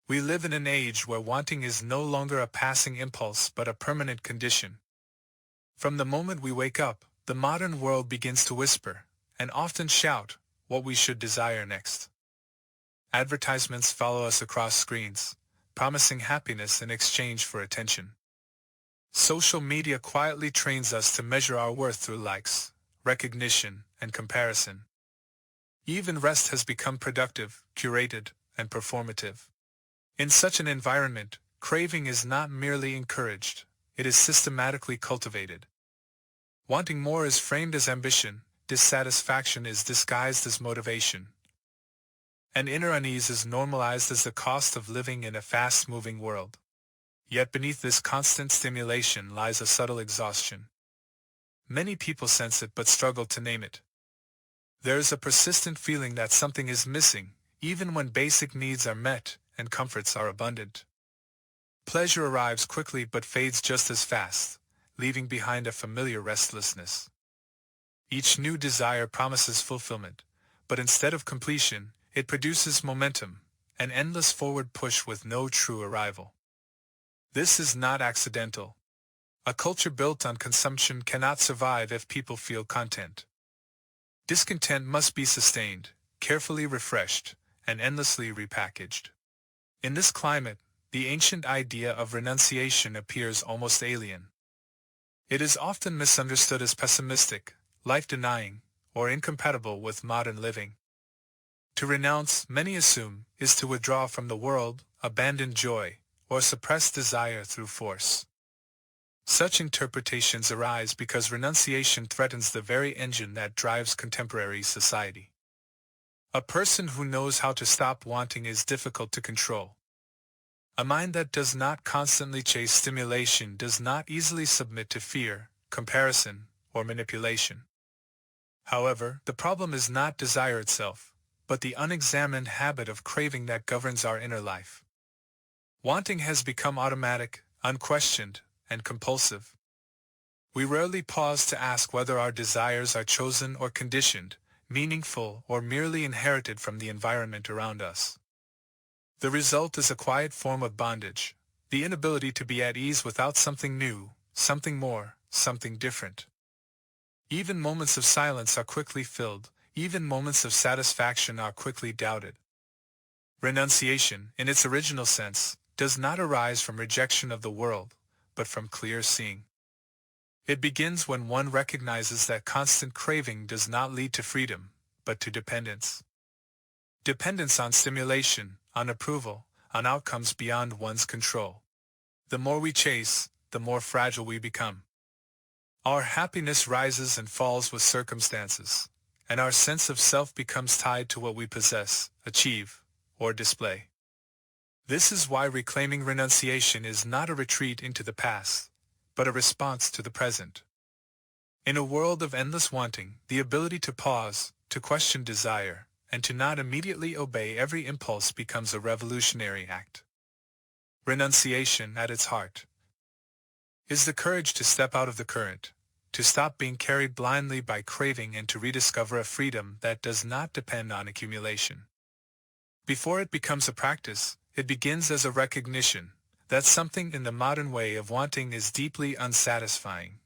We live in an age where wanting is no longer a passing impulse but a permanent condition. From the moment we wake up, the modern world begins to whisper, and often shout, what we should desire next. Advertisements follow us across screens, promising happiness in exchange for attention. Social media quietly trains us to measure our worth through likes, recognition, and comparison. Even rest has become productive, curated, and performative. In such an environment, craving is not merely encouraged, it is systematically cultivated. Wanting more is framed as ambition, dissatisfaction is disguised as motivation, and inner unease is normalized as the cost of living in a fast-moving world. Yet beneath this constant stimulation lies a subtle exhaustion. Many people sense it but struggle to name it. There is a persistent feeling that something is missing, even when basic needs are met and comforts are abundant. Pleasure arrives quickly but fades just as fast, leaving behind a familiar restlessness. Each new desire promises fulfillment, but instead of completion, it produces momentum, an endless forward push with no true arrival. This is not accidental. A culture built on consumption cannot survive if people feel content. Discontent must be sustained, carefully refreshed, and endlessly repackaged. In this climate, the ancient idea of renunciation appears almost alien. It is often misunderstood as pessimistic, life-denying, or incompatible with modern living. To renounce, many assume, is to withdraw from the world, abandon joy, or suppress desire through force. Such interpretations arise because renunciation threatens the very engine that drives contemporary society. A person who knows how to stop wanting is difficult to control. A mind that does not constantly chase stimulation does not easily submit to fear, comparison, or manipulation. However, the problem is not desire itself, but the unexamined habit of craving that governs our inner life. Wanting has become automatic, unquestioned, and compulsive. We rarely pause to ask whether our desires are chosen or conditioned, meaningful or merely inherited from the environment around us. The result is a quiet form of bondage, the inability to be at ease without something new, something more, something different. Even moments of silence are quickly filled, even moments of satisfaction are quickly doubted. Renunciation, in its original sense, does not arise from rejection of the world, but from clear seeing. It begins when one recognizes that constant craving does not lead to freedom, but to dependence. Dependence on stimulation, on approval, on outcomes beyond one's control. The more we chase, the more fragile we become. Our happiness rises and falls with circumstances, and our sense of self becomes tied to what we possess, achieve, or display. This is why reclaiming renunciation is not a retreat into the past, but a response to the present. In a world of endless wanting, the ability to pause, to question desire, and to not immediately obey every impulse becomes a revolutionary act. Renunciation, at its heart, is the courage to step out of the current, to stop being carried blindly by craving and to rediscover a freedom that does not depend on accumulation. Before it becomes a practice, it begins as a recognition that something in the modern way of wanting is deeply unsatisfying,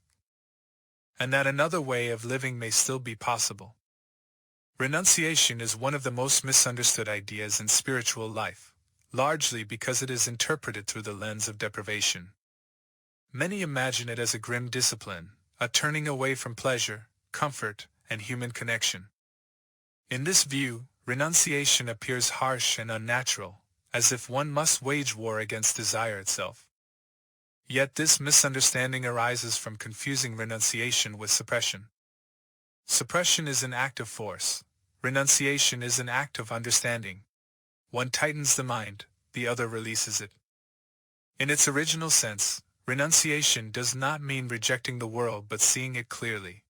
and that another way of living may still be possible. Renunciation is one of the most misunderstood ideas in spiritual life, largely because it is interpreted through the lens of deprivation. Many imagine it as a grim discipline, a turning away from pleasure, comfort, and human connection. In this view, renunciation appears harsh and unnatural, as if one must wage war against desire itself. Yet this misunderstanding arises from confusing renunciation with suppression. Suppression is an act of force. Renunciation is an act of understanding. One tightens the mind, the other releases it. In its original sense, renunciation does not mean rejecting the world but seeing it clearly.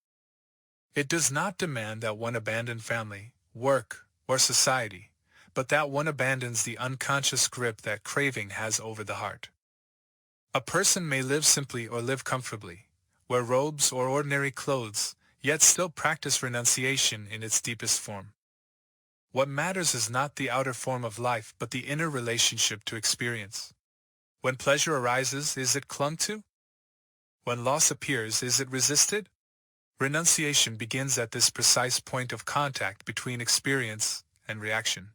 It does not demand that one abandon family, work, or society, but that one abandons the unconscious grip that craving has over the heart. A person may live simply or live comfortably, wear robes or ordinary clothes, yet still practice renunciation in its deepest form. What matters is not the outer form of life but the inner relationship to experience. When pleasure arises, is it clung to? When loss appears, is it resisted? Renunciation begins at this precise point of contact between experience and reaction.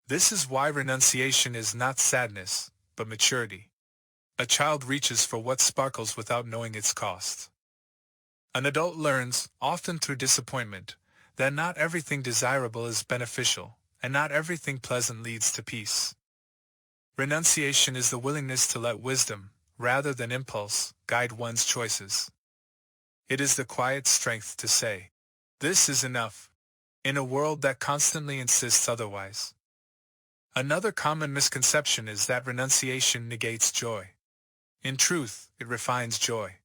This is why renunciation is not sadness, but maturity. A child reaches for what sparkles without knowing its cost. An adult learns, often through disappointment, that not everything desirable is beneficial, and not everything pleasant leads to peace. Renunciation is the willingness to let wisdom, rather than impulse, guide one's choices. It is the quiet strength to say, "This is enough," in a world that constantly insists otherwise. Another common misconception is that renunciation negates joy. In truth, it refines joy.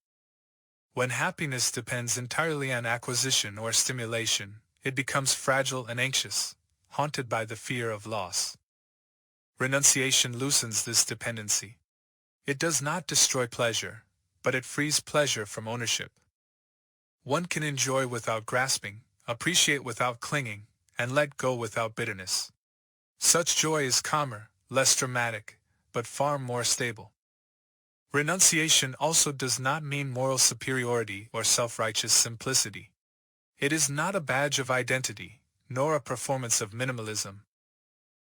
When happiness depends entirely on acquisition or stimulation, it becomes fragile and anxious, haunted by the fear of loss. Renunciation loosens this dependency. It does not destroy pleasure, but it frees pleasure from ownership. One can enjoy without grasping, appreciate without clinging, and let go without bitterness. Such joy is calmer, less dramatic, but far more stable. Renunciation also does not mean moral superiority or self-righteous simplicity. It is not a badge of identity, nor a performance of minimalism.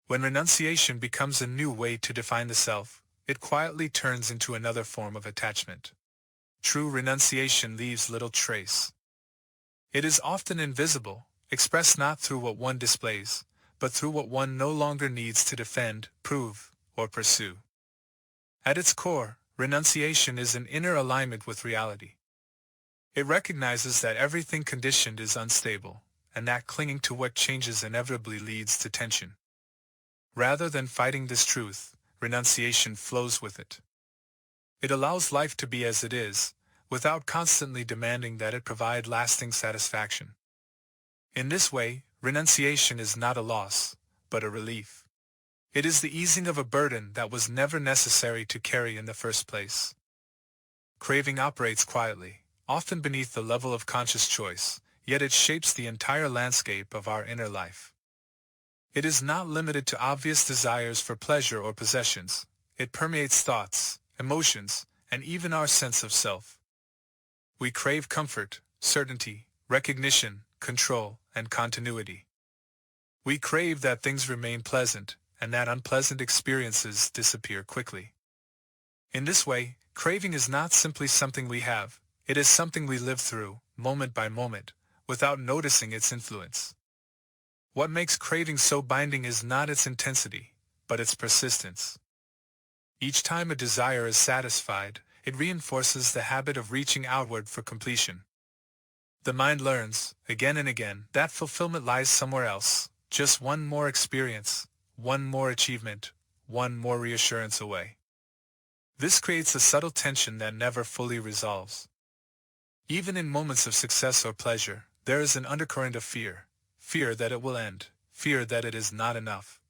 When renunciation becomes a new way to define the self, it quietly turns into another form of attachment. True renunciation leaves little trace. It is often invisible, expressed not through what one displays, but through what one no longer needs to defend, prove, or pursue. At its core, renunciation is an inner alignment with reality. It recognizes that everything conditioned is unstable, and that clinging to what changes inevitably leads to tension. Rather than fighting this truth, renunciation flows with it. It allows life to be as it is, without constantly demanding that it provide lasting satisfaction. In this way, renunciation is not a loss, but a relief. It is the easing of a burden that was never necessary to carry in the first place. Craving operates quietly, often beneath the level of conscious choice, yet it shapes the entire landscape of our inner life. It is not limited to obvious desires for pleasure or possessions. It permeates thoughts, emotions, and even our sense of self. We crave comfort, certainty, recognition, control, and continuity. We crave that things remain pleasant, and that unpleasant experiences disappear quickly. In this way, craving is not simply something we have, it is something we live through, moment by moment, without noticing its influence. What makes craving so binding is not its intensity, but its persistence. Each time a desire is satisfied, it reinforces the habit of reaching outward for completion. The mind learns, again and again, that fulfillment lies somewhere else, just one more experience, one more achievement, one more reassurance away. This creates a subtle tension that never fully resolves. Even in moments of success or pleasure, there is an undercurrent of fear. Fear that it will end, fear that it is not enough,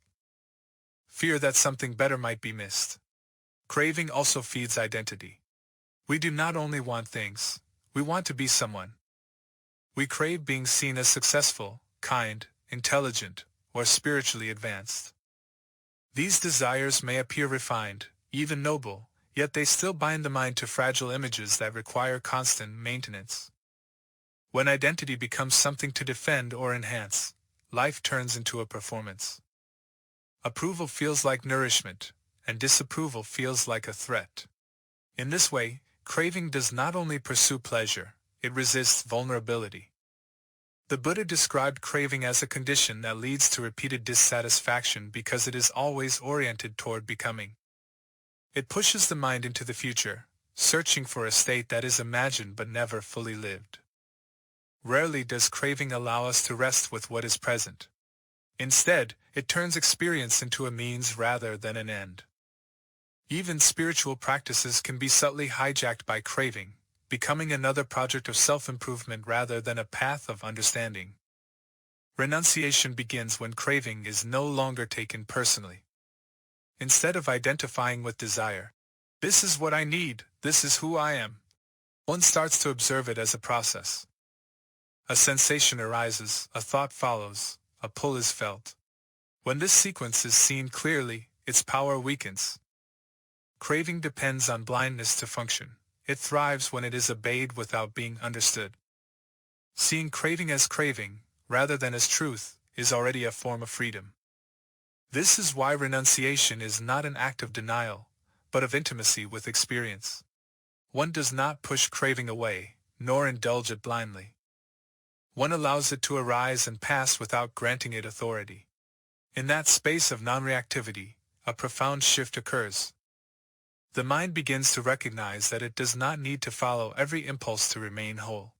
fear that something better might be missed. Craving also feeds identity. We do not only want things, we want to be someone. We crave being seen as successful, kind, intelligent, or spiritually advanced. These desires may appear refined, even noble, yet they still bind the mind to fragile images that require constant maintenance. When identity becomes something to defend or enhance, life turns into a performance. Approval feels like nourishment, and disapproval feels like a threat. In this way, craving does not only pursue pleasure, it resists vulnerability. The Buddha described craving as a condition that leads to repeated dissatisfaction because it is always oriented toward becoming. It pushes the mind into the future, searching for a state that is imagined but never fully lived. Rarely does craving allow us to rest with what is present. Instead, it turns experience into a means rather than an end. Even spiritual practices can be subtly hijacked by craving, becoming another project of self-improvement rather than a path of understanding. Renunciation begins when craving is no longer taken personally. Instead of identifying with desire, "This is what I need, this is who I am," one starts to observe it as a process. A sensation arises, a thought follows, a pull is felt. When this sequence is seen clearly, its power weakens. Craving depends on blindness to function. It thrives when it is obeyed without being understood. Seeing craving as craving, rather than as truth, is already a form of freedom. This is why renunciation is not an act of denial, but of intimacy with experience. One does not push craving away, nor indulge it blindly. One allows it to arise and pass without granting it authority. In that space of non-reactivity, a profound shift occurs. The mind begins to recognize that it does not need to follow every impulse to remain whole.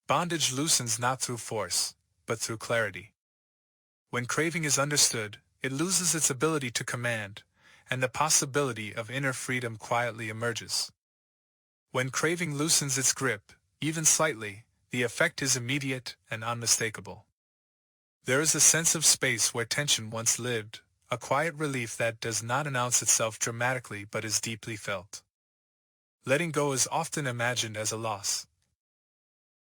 Bondage loosens not through force, but through clarity. When craving is understood, it loses its ability to command, and the possibility of inner freedom quietly emerges. When craving loosens its grip, even slightly, the effect is immediate and unmistakable. There is a sense of space where tension once lived, a quiet relief that does not announce itself dramatically but is deeply felt. Letting go is often imagined as a loss.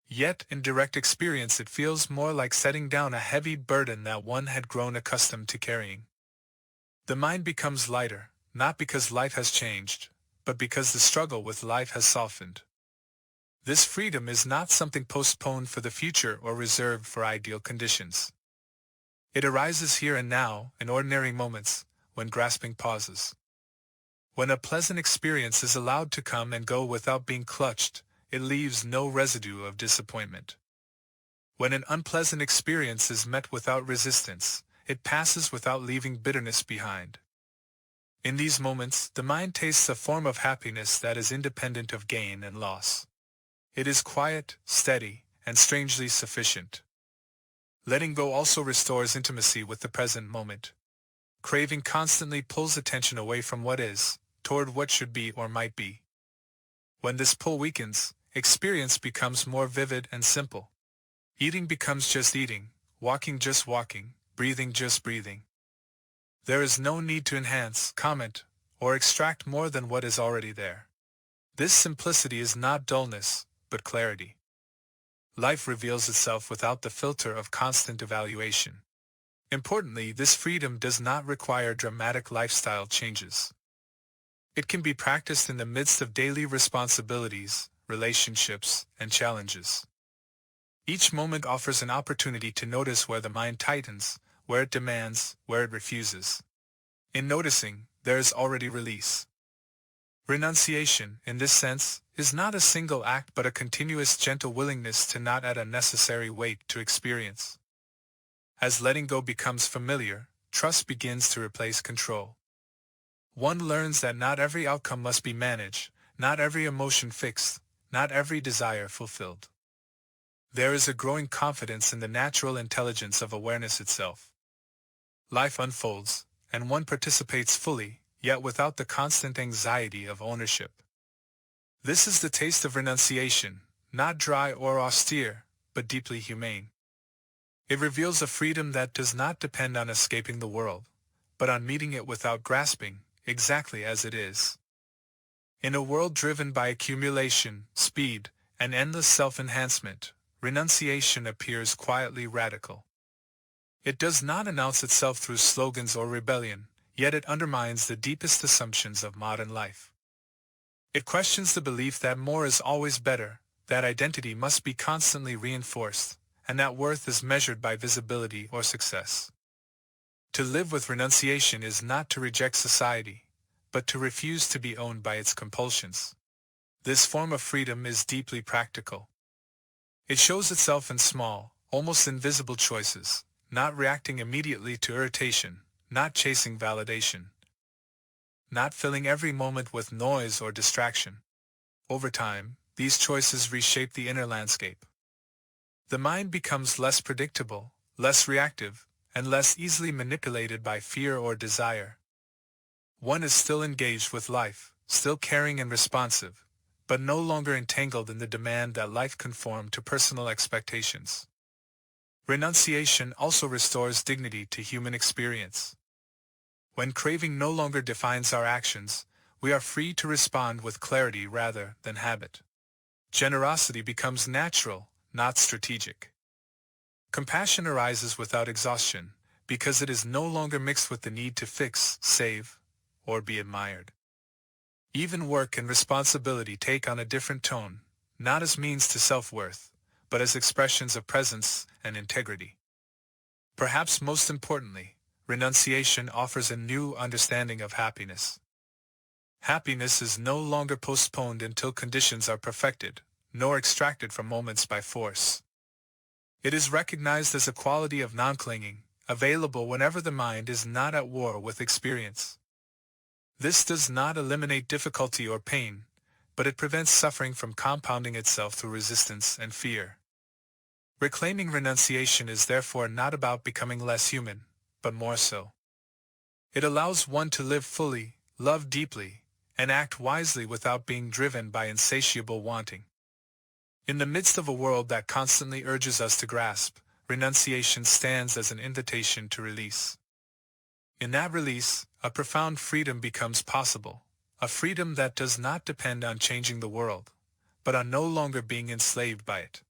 Yet in direct experience it feels more like setting down a heavy burden that one had grown accustomed to carrying. The mind becomes lighter, not because life has changed, but because the struggle with life has softened. This freedom is not something postponed for the future or reserved for ideal conditions. It arises here and now, in ordinary moments, when grasping pauses. When a pleasant experience is allowed to come and go without being clutched, it leaves no residue of disappointment. When an unpleasant experience is met without resistance, it passes without leaving bitterness behind. In these moments, the mind tastes a form of happiness that is independent of gain and loss. It is quiet, steady, and strangely sufficient. Letting go also restores intimacy with the present moment. Craving constantly pulls attention away from what is, toward what should be or might be. When this pull weakens, experience becomes more vivid and simple. Eating becomes just eating, walking just walking, breathing just breathing. There is no need to enhance, comment, or extract more than what is already there. This simplicity is not dullness, but clarity. Life reveals itself without the filter of constant evaluation. Importantly, this freedom does not require dramatic lifestyle changes. It can be practiced in the midst of daily responsibilities, relationships, and challenges. Each moment offers an opportunity to notice where the mind tightens, where it demands, where it refuses. In noticing, there is already release. Renunciation, in this sense, is not a single act but a continuous gentle willingness to not add unnecessary weight to experience. As letting go becomes familiar, trust begins to replace control. One learns that not every outcome must be managed, not every emotion fixed, not every desire fulfilled. There is a growing confidence in the natural intelligence of awareness itself. Life unfolds, and one participates fully, yet without the constant anxiety of ownership. This is the taste of renunciation, not dry or austere, but deeply humane. It reveals a freedom that does not depend on escaping the world, but on meeting it without grasping, exactly as it is. In a world driven by accumulation, speed, and endless self-enhancement, renunciation appears quietly radical. It does not announce itself through slogans or rebellion, yet it undermines the deepest assumptions of modern life. It questions the belief that more is always better, that identity must be constantly reinforced, and that worth is measured by visibility or success. To live with renunciation is not to reject society, but to refuse to be owned by its compulsions. This form of freedom is deeply practical. It shows itself in small, almost invisible choices, not reacting immediately to irritation, not chasing validation, not filling every moment with noise or distraction. Over time, these choices reshape the inner landscape. The mind becomes less predictable, less reactive, and less easily manipulated by fear or desire. One is still engaged with life, still caring and responsive, but no longer entangled in the demand that life conform to personal expectations. Renunciation also restores dignity to human experience. When craving no longer defines our actions, we are free to respond with clarity rather than habit. Generosity becomes natural, not strategic. Compassion arises without exhaustion, because it is no longer mixed with the need to fix, save, or be admired. Even work and responsibility take on a different tone, not as means to self-worth, but as expressions of presence and integrity. Perhaps most importantly, renunciation offers a new understanding of happiness. Happiness is no longer postponed until conditions are perfected, nor extracted from moments by force. It is recognized as a quality of non-clinging, available whenever the mind is not at war with experience. This does not eliminate difficulty or pain, but it prevents suffering from compounding itself through resistance and fear. Reclaiming renunciation is therefore not about becoming less human, but more so. It allows one to live fully, love deeply, and act wisely without being driven by insatiable wanting. In the midst of a world that constantly urges us to grasp, renunciation stands as an invitation to release. In that release, a profound freedom becomes possible, a freedom that does not depend on changing the world, but on no longer being enslaved by it.